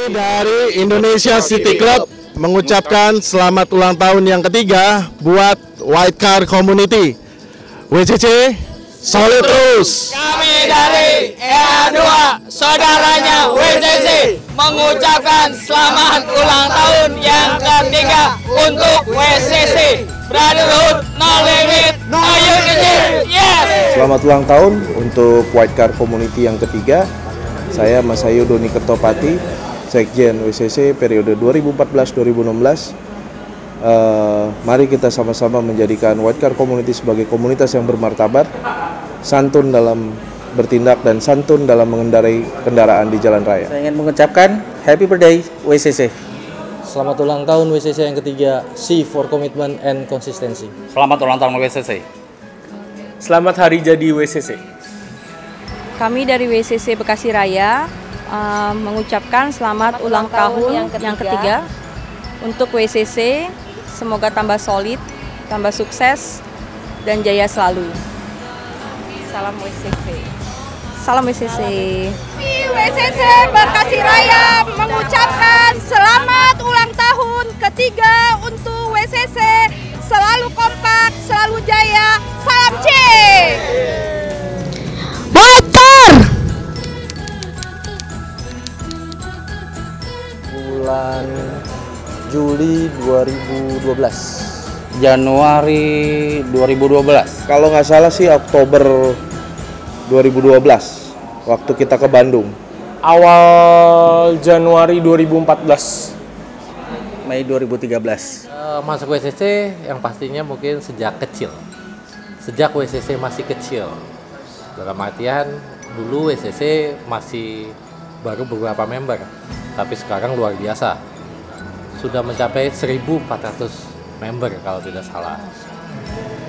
Dari Indonesia City Club mengucapkan selamat ulang tahun yang ketiga buat White Car Community. WCC, solid terus. Kami dari EA2, saudaranya WCC, mengucapkan selamat ulang tahun yang ketiga untuk WCC. Brotherhood, no limit, no unity. Yes! Selamat ulang tahun untuk White Car Community yang ketiga. Saya Mas Ayu Doni Kertopati, Sekjen WCC periode 2014-2016. Mari kita sama-sama menjadikan White Car Community sebagai komunitas yang bermartabat, santun dalam bertindak dan santun dalam mengendarai kendaraan di jalan raya. Saya ingin mengucapkan Happy Birthday WCC. Selamat ulang tahun WCC yang ketiga, C for Commitment and Consistency. Selamat ulang tahun WCC. Selamat hari jadi WCC. Kami dari WCC Bekasi Raya mengucapkan selamat ulang tahun yang ketiga untuk WCC. Semoga tambah solid, tambah sukses, dan jaya selalu. Salam WCC. Salam WCC. WCC Bekasi Raya mengucapkan selamat ulang tahun ketiga untuk WCC. Selalu kompak, selalu jaya. Salam C. Bulan Juli 2012. Januari 2012. Kalau nggak salah sih Oktober 2012, waktu kita ke Bandung. Awal Januari 2014. Mei 2013. Masuk WCC yang pastinya mungkin sejak kecil. Sejak WCC masih kecil. Dalam artian dulu WCC masih baru beberapa member. Tapi sekarang luar biasa. Sudah mencapai 1.400 member kalau tidak salah.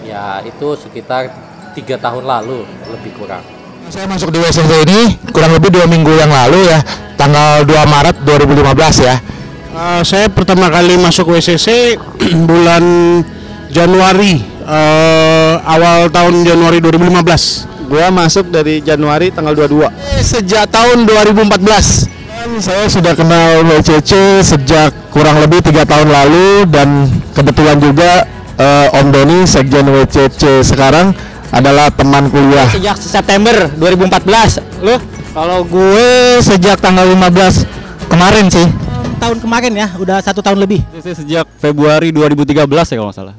Ya itu sekitar 3 tahun lalu lebih kurang. Saya masuk di WCC ini kurang lebih 2 minggu yang lalu ya, tanggal 2 Maret 2015 ya. Saya pertama kali masuk WCC bulan Januari, awal tahun Januari 2015. Gua masuk dari Januari tanggal 22. Sejak tahun 2014. Saya sudah kenal WCC sejak kurang lebih 3 tahun lalu, dan kebetulan juga Om Doni, Sekjen WCC sekarang, adalah teman kuliah. Sejak September 2014. Lu? Kalau gue sejak tanggal 15 kemarin sih. Tahun kemarin ya, udah 1 tahun lebih. Sejak Februari 2013 ya kalau nggak salah.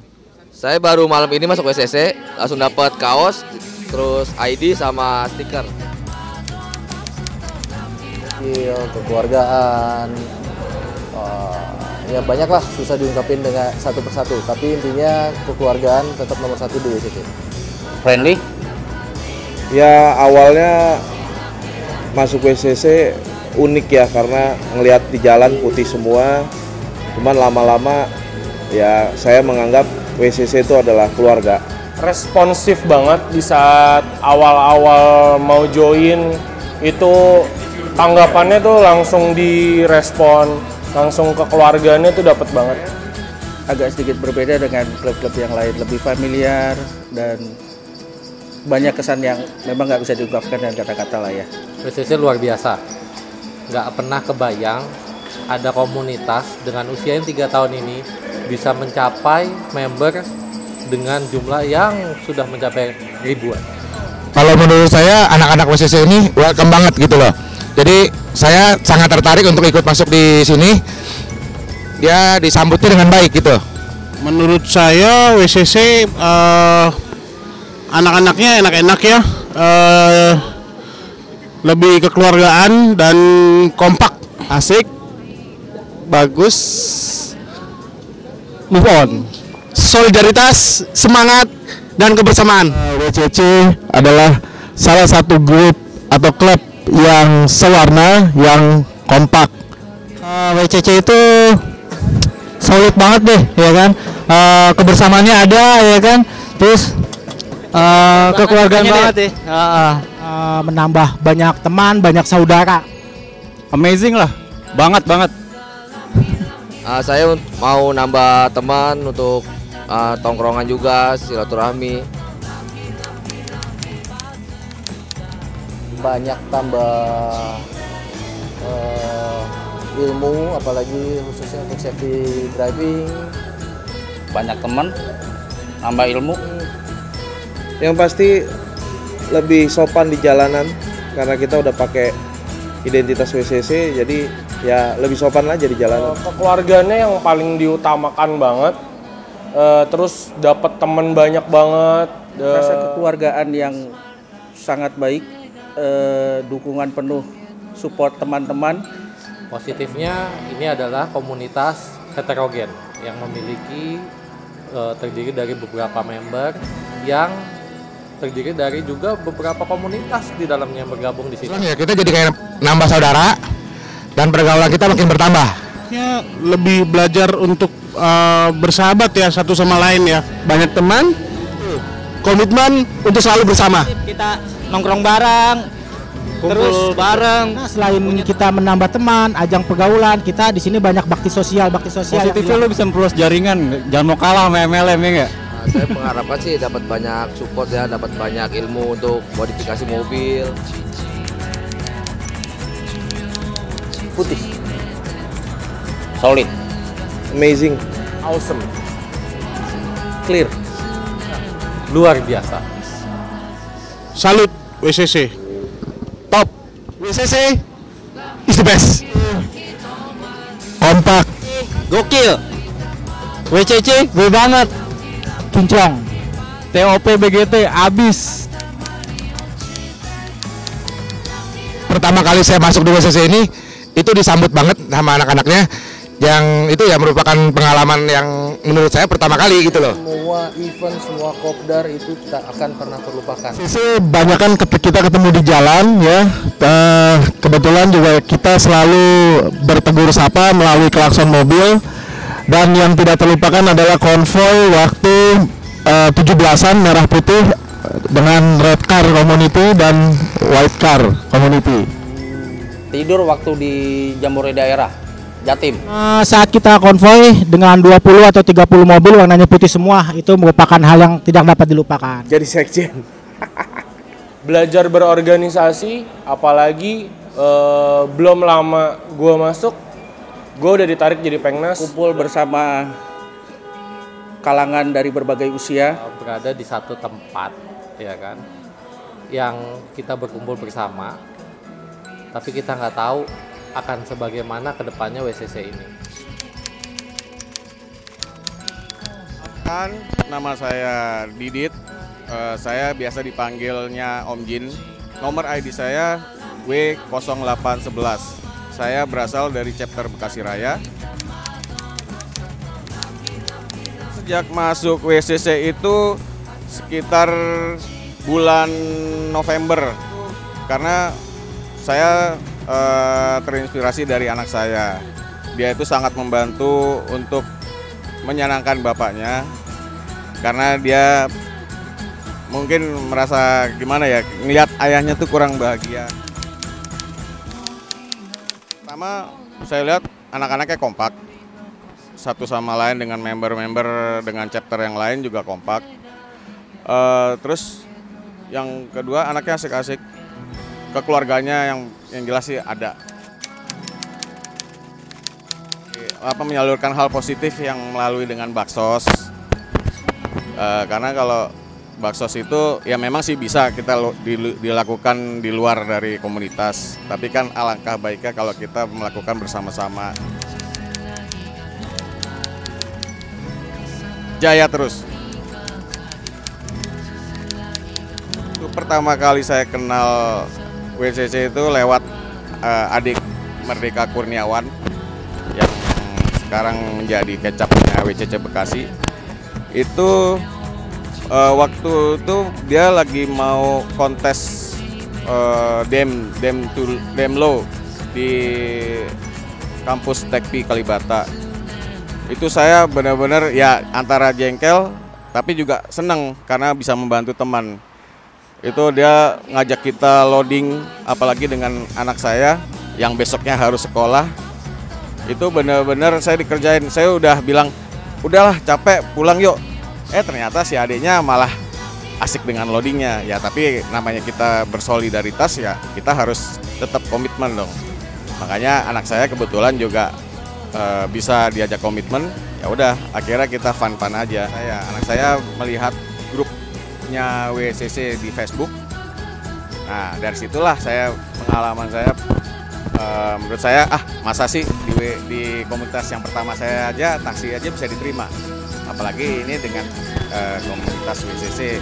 Saya baru malam ini masuk WCC, langsung dapat kaos, terus ID sama stiker. Kekeluargaan, ya banyak lah, susah diungkapin dengan satu persatu. Tapi intinya kekeluargaan tetap nomor 1 di WCC. Friendly? Ya awalnya masuk WCC unik ya, karena ngelihat di jalan putih semua. Cuman lama-lama ya saya menganggap WCC itu adalah keluarga. Responsif banget di saat awal-awal mau join itu. Tanggapannya tuh langsung direspon, langsung kekeluargaannya tuh dapat banget. Agak sedikit berbeda dengan klub-klub yang lain, lebih familiar dan banyak kesan yang memang nggak bisa diungkapkan dengan kata-kata lah ya. WCC luar biasa. Nggak pernah kebayang ada komunitas dengan usia yang 3 tahun ini bisa mencapai member dengan jumlah yang sudah mencapai ribuan. Kalau menurut saya anak-anak WCC ini welcome banget gitu loh. Jadi saya sangat tertarik untuk ikut masuk di sini. Dia disambutnya dengan baik gitu. Menurut saya WCC anak-anaknya enak-enak ya, lebih kekeluargaan dan kompak, asik, bagus, move on, solidaritas, semangat, dan kebersamaan. WCC adalah salah satu grup atau klub yang sewarna, yang kompak. WCC itu solid banget deh, ya kan. Kebersamaannya ada, ya kan. Terus kekeluargaan banget deh. Menambah banyak teman, banyak saudara. Amazing lah, banget. Saya mau nambah teman untuk tongkrongan juga, silaturahmi. Banyak tambah ilmu, apalagi khususnya untuk safety driving. Banyak teman, nambah ilmu. Yang pasti lebih sopan di jalanan karena kita udah pakai identitas WCC, jadi ya lebih sopan aja di jalanan. Kekeluargaannya yang paling diutamakan banget. Terus dapat teman banyak banget. Rasa kekeluargaan yang sangat baik, dukungan penuh, support teman-teman. Positifnya ini adalah komunitas heterogen yang memiliki terdiri dari beberapa member yang terdiri dari juga beberapa komunitas di dalamnya yang bergabung di sini. Ya, kita jadi kayak nambah saudara dan pergaulan kita makin bertambah. Ya, lebih belajar untuk bersahabat ya satu sama lain ya. Banyak teman, komitmen untuk selalu bersama. Kita nongkrong bareng, kumpul bareng. Nah, selain kita menambah teman, ajang pergaulan, kita di sini banyak bakti sosial. Positifnya lu bisa memperluas jaringan, jangan mau kalah sama MLM ya nggak? Saya mengharapkan sih dapat banyak support ya, dapat banyak ilmu untuk modifikasi mobil. Putih, Solid. Amazing. Awesome. clear. Luar biasa. Salut WCC. Top. WCC is the best. Kompak. Gokil. WCC gue banget. Kinclong. TOP BGT abis. Pertama kali saya masuk di WCC ini itu disambut banget sama anak-anaknya, yang itu ya merupakan pengalaman yang menurut saya pertama kali gitu loh. Semua event, semua kopdar itu tak akan pernah terlupakan. WCC banyak kan kita ketemu di jalan ya. Kebetulan juga kita selalu bertegur sapa melalui klakson mobil, dan yang tidak terlupakan adalah konvoy waktu 17-an merah putih dengan red car community dan white car community. Tidur waktu di Jambore daerah Jatim. Saat kita konvoy dengan 20 atau 30 mobil warnanya putih semua, itu merupakan hal yang tidak dapat dilupakan. Jadi sekjen. Belajar berorganisasi, apalagi belum lama gue masuk, gue udah ditarik jadi Pengnas. Kumpul bersama kalangan dari berbagai usia. Berada di satu tempat, ya kan, yang kita berkumpul bersama, tapi kita nggak tahu akan sebagaimana kedepannya WCC ini. Nama saya Didit, saya biasa dipanggilnya Om Jin. Nomor ID saya W0811. Saya berasal dari chapter Bekasi Raya. Sejak masuk WCC itu sekitar bulan November, karena saya terinspirasi dari anak saya. Dia itu sangat membantu untuk menyenangkan bapaknya, karena dia mungkin merasa gimana ya, ngeliat ayahnya tuh kurang bahagia. Pertama saya lihat anak-anaknya kompak, satu sama lain dengan member-member dengan chapter yang lain juga kompak. Terus yang kedua anaknya asik-asik, kekeluarganya yang jelas sih ada. Menyalurkan hal positif yang melalui dengan baksos. Karena kalau baksos itu ya memang sih bisa kita dilakukan di luar dari komunitas, tapi kan alangkah baiknya kalau kita melakukan bersama-sama. Jaya terus. Itu pertama kali saya kenal WCC itu lewat adik Merdeka Kurniawan yang sekarang menjadi kecapnya WCC Bekasi. Itu waktu itu dia lagi mau kontes Demlo di kampus Tekpi Kalibata. Itu saya benar-benar ya antara jengkel tapi juga senang karena bisa membantu teman. Itu dia ngajak kita loading, apalagi dengan anak saya yang besoknya harus sekolah. Itu benar-benar saya dikerjain. Saya udah bilang, udahlah capek pulang yuk. Ternyata si adiknya malah asik dengan loadingnya. Ya tapi namanya kita bersolidaritas ya, kita harus tetap komitmen dong. Makanya anak saya kebetulan juga bisa diajak komitmen. Ya udah, akhirnya kita fun-fun aja. Anak saya melihat grupnya WSCC di Facebook. Nah, dari situlah pengalaman saya, menurut saya, masa sih di komunitas yang pertama saya aja, taksi aja bisa diterima. Apalagi ini dengan komunitas WSCC,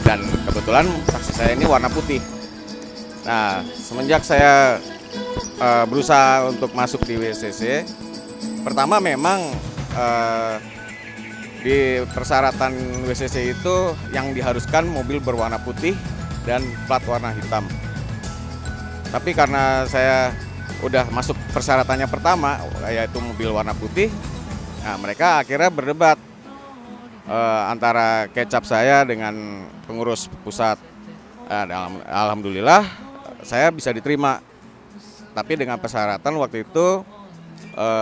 dan kebetulan taksi saya ini warna putih. Nah, semenjak saya berusaha untuk masuk di WSCC, pertama memang di persyaratan WSCC itu yang diharuskan mobil berwarna putih dan plat warna hitam. Tapi karena saya udah masuk persyaratannya pertama, yaitu mobil warna putih, nah mereka akhirnya berdebat antara kecap saya dengan pengurus pusat. Alhamdulillah saya bisa diterima. Tapi dengan persyaratan waktu itu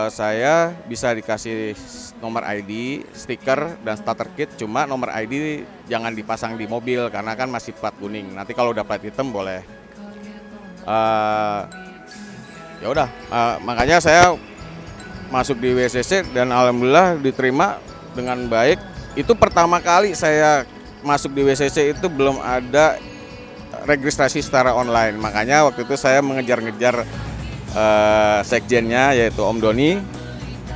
saya bisa dikasih nomor ID, stiker, dan starter kit. Cuma nomor ID jangan dipasang di mobil karena kan masih plat kuning. Nanti kalau udah plat hitam boleh. Ya udah, makanya saya masuk di WSCC dan alhamdulillah diterima dengan baik. Itu pertama kali saya masuk di WSCC itu belum ada registrasi secara online. Makanya waktu itu saya mengejar-ngejar sekjennya, yaitu Om Doni.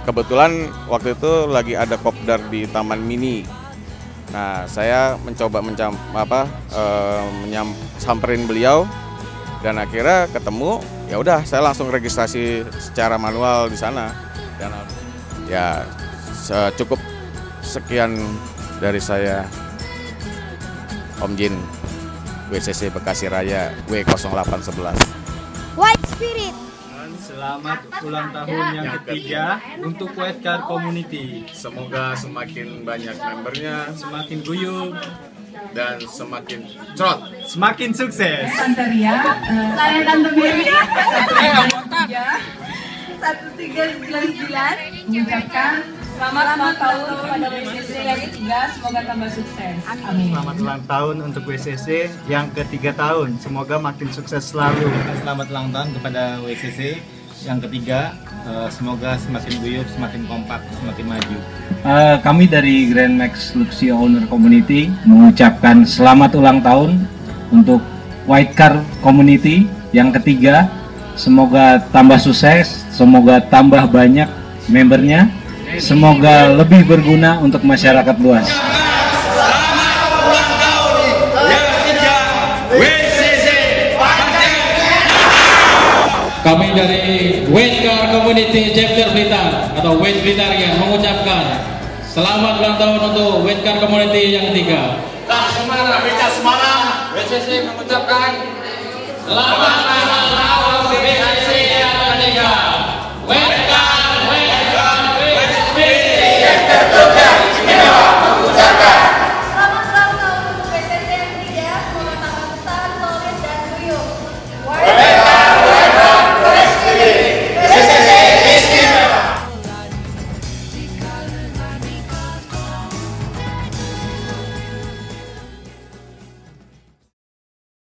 Kebetulan waktu itu lagi ada kopdar di Taman Mini. Nah, saya mencoba samperin beliau dan akhirnya ketemu. Ya udah, saya langsung registrasi secara manual di sana. Dan ya cukup sekian dari saya, Om Jin, WSCC Bekasi Raya W0811. White Spirit. Selamat ulang tahun yang ketiga untuk White Car Community. Semoga semakin banyak membernya, semakin guyup, dan semakin cerot, semakin sukses. Saya Tante Mary 1399 mengucapkan selamat ulang tahun kepada WSCC yang ketiga, semoga tambah sukses. Amin. Selamat ulang tahun untuk WSCC yang ketiga tahun, semoga makin sukses selalu. Selamat ulang tahun kepada WSCC yang ketiga, semoga semakin guyup, semakin kompak, semakin maju. Kami dari Grand Max Luxio Owner Community mengucapkan selamat ulang tahun untuk White Car Community yang ketiga. Semoga tambah sukses, semoga tambah banyak membernya, semoga lebih berguna untuk masyarakat luas. Kami dari White Car Community Chapter Blitar atau White Blitar yang mengucapkan selamat ulang tahun untuk White Car Community yang ketiga. Semarang, WSCC mengucapkan selamat ulang tahun.